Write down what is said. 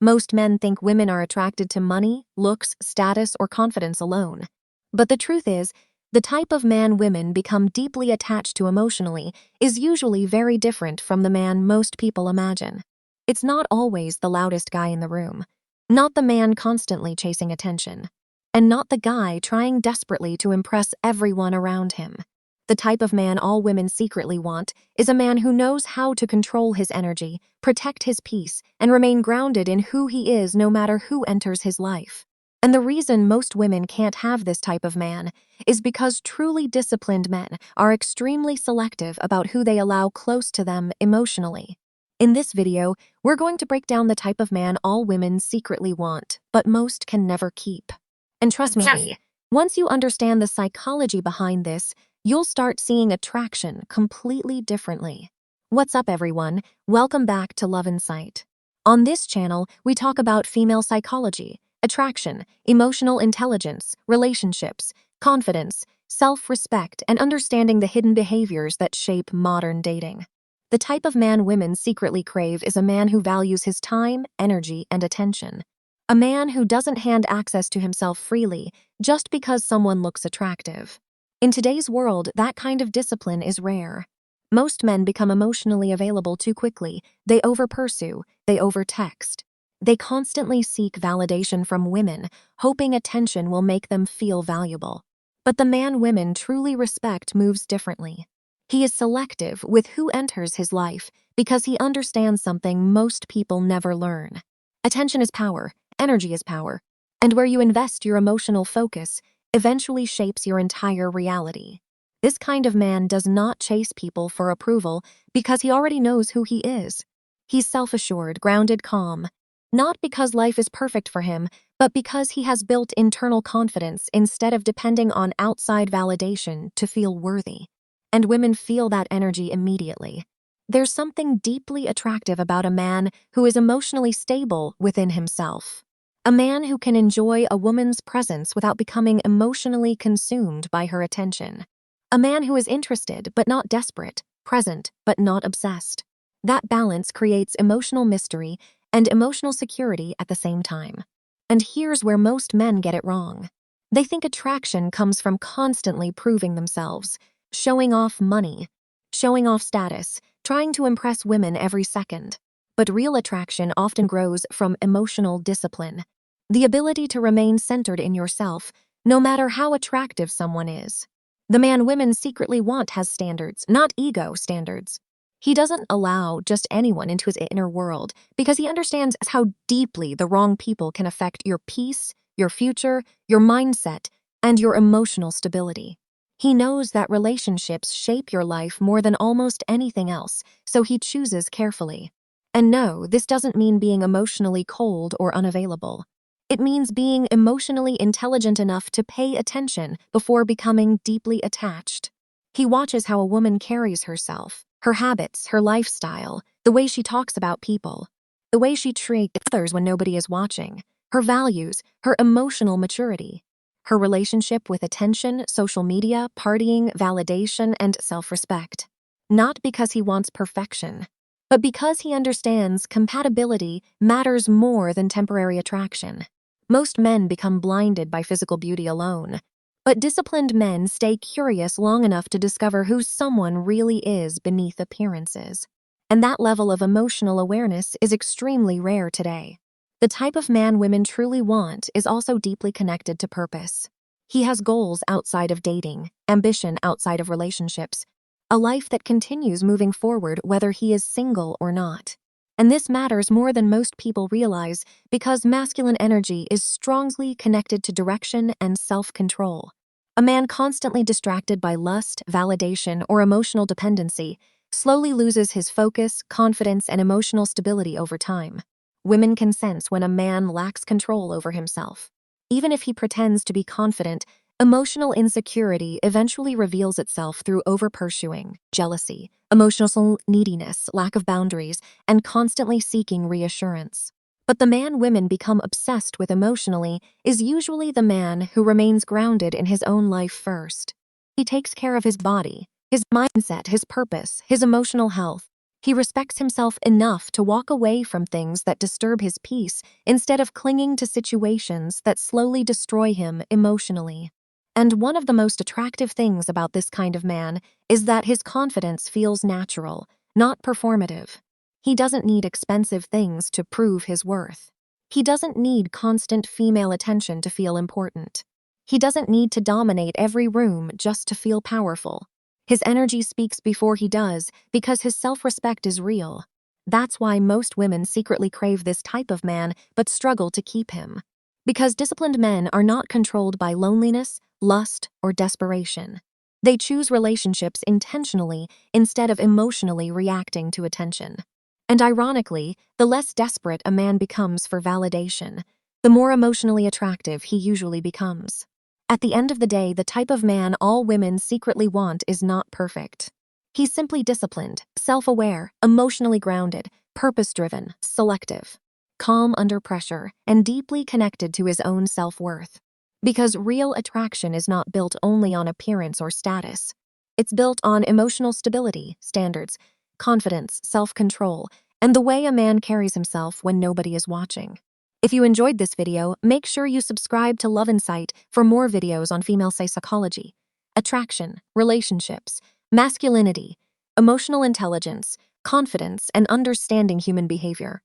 Most men think women are attracted to money, looks, status, or confidence alone. But the truth is, the type of man women become deeply attached to emotionally is usually very different from the man most people imagine. It's not always the loudest guy in the room, not the man constantly chasing attention, and not the guy trying desperately to impress everyone around him. The type of man all women secretly want is a man who knows how to control his energy, protect his peace, and remain grounded in who he is no matter who enters his life. And the reason most women can't have this type of man is because truly disciplined men are extremely selective about who they allow close to them emotionally. In this video, we're going to break down the type of man all women secretly want, but most can never keep. And trust me, once you understand the psychology behind this, you'll start seeing attraction completely differently. What's up, everyone? Welcome back to Love Insight. On this channel, we talk about female psychology, attraction, emotional intelligence, relationships, confidence, self-respect, and understanding the hidden behaviors that shape modern dating. The type of man women secretly crave is a man who values his time, energy, and attention. A man who doesn't hand access to himself freely just because someone looks attractive. In today's world, that kind of discipline is rare. Most men become emotionally available too quickly. They over-pursue, they over-text. They constantly seek validation from women, hoping attention will make them feel valuable. But the man women truly respect moves differently. He is selective with who enters his life because he understands something most people never learn. Attention is power, energy is power, and where you invest your emotional focus eventually shapes your entire reality. This kind of man does not chase people for approval because he already knows who he is. He's self-assured, grounded, calm. Not because life is perfect for him, but because he has built internal confidence instead of depending on outside validation to feel worthy. And women feel that energy immediately. There's something deeply attractive about a man who is emotionally stable within himself. A man who can enjoy a woman's presence without becoming emotionally consumed by her attention. A man who is interested but not desperate, present but not obsessed. That balance creates emotional mystery and emotional security at the same time. And here's where most men get it wrong. They think attraction comes from constantly proving themselves, showing off money, showing off status, trying to impress women every second. But real attraction often grows from emotional discipline, the ability to remain centered in yourself, no matter how attractive someone is. The man women secretly want has standards, not ego standards. He doesn't allow just anyone into his inner world because he understands how deeply the wrong people can affect your peace, your future, your mindset, and your emotional stability. He knows that relationships shape your life more than almost anything else, so he chooses carefully. And no, this doesn't mean being emotionally cold or unavailable. It means being emotionally intelligent enough to pay attention before becoming deeply attached. He watches how a woman carries herself, her habits, her lifestyle, the way she talks about people, the way she treats others when nobody is watching, her values, her emotional maturity, her relationship with attention, social media, partying, validation, and self-respect. Not because he wants perfection, but because he understands compatibility matters more than temporary attraction. Most men become blinded by physical beauty alone, but disciplined men stay curious long enough to discover who someone really is beneath appearances. And that level of emotional awareness is extremely rare today. The type of man women truly want is also deeply connected to purpose. He has goals outside of dating, ambition outside of relationships, a life that continues moving forward whether he is single or not. And this matters more than most people realize because masculine energy is strongly connected to direction and self-control. A man constantly distracted by lust, validation, or emotional dependency slowly loses his focus, confidence, and emotional stability over time. Women can sense when a man lacks control over himself. Even if he pretends to be confident, emotional insecurity eventually reveals itself through over-pursuing, jealousy, emotional neediness, lack of boundaries, and constantly seeking reassurance. But the man women become obsessed with emotionally is usually the man who remains grounded in his own life first. He takes care of his body, his mindset, his purpose, his emotional health. He respects himself enough to walk away from things that disturb his peace instead of clinging to situations that slowly destroy him emotionally. And one of the most attractive things about this kind of man is that his confidence feels natural, not performative. He doesn't need expensive things to prove his worth. He doesn't need constant female attention to feel important. He doesn't need to dominate every room just to feel powerful. His energy speaks before he does because his self-respect is real. That's why most women secretly crave this type of man but struggle to keep him. Because disciplined men are not controlled by loneliness, lust, or desperation. They choose relationships intentionally instead of emotionally reacting to attention. And ironically, the less desperate a man becomes for validation, the more emotionally attractive he usually becomes. At the end of the day, the type of man all women secretly want is not perfect. He's simply disciplined, self-aware, emotionally grounded, purpose-driven, selective, calm under pressure, and deeply connected to his own self-worth. Because real attraction is not built only on appearance or status. It's built on emotional stability, standards, confidence, self-control, and the way a man carries himself when nobody is watching. If you enjoyed this video, make sure you subscribe to Love Insight for more videos on female psychology, attraction, relationships, masculinity, emotional intelligence, confidence, and understanding human behavior.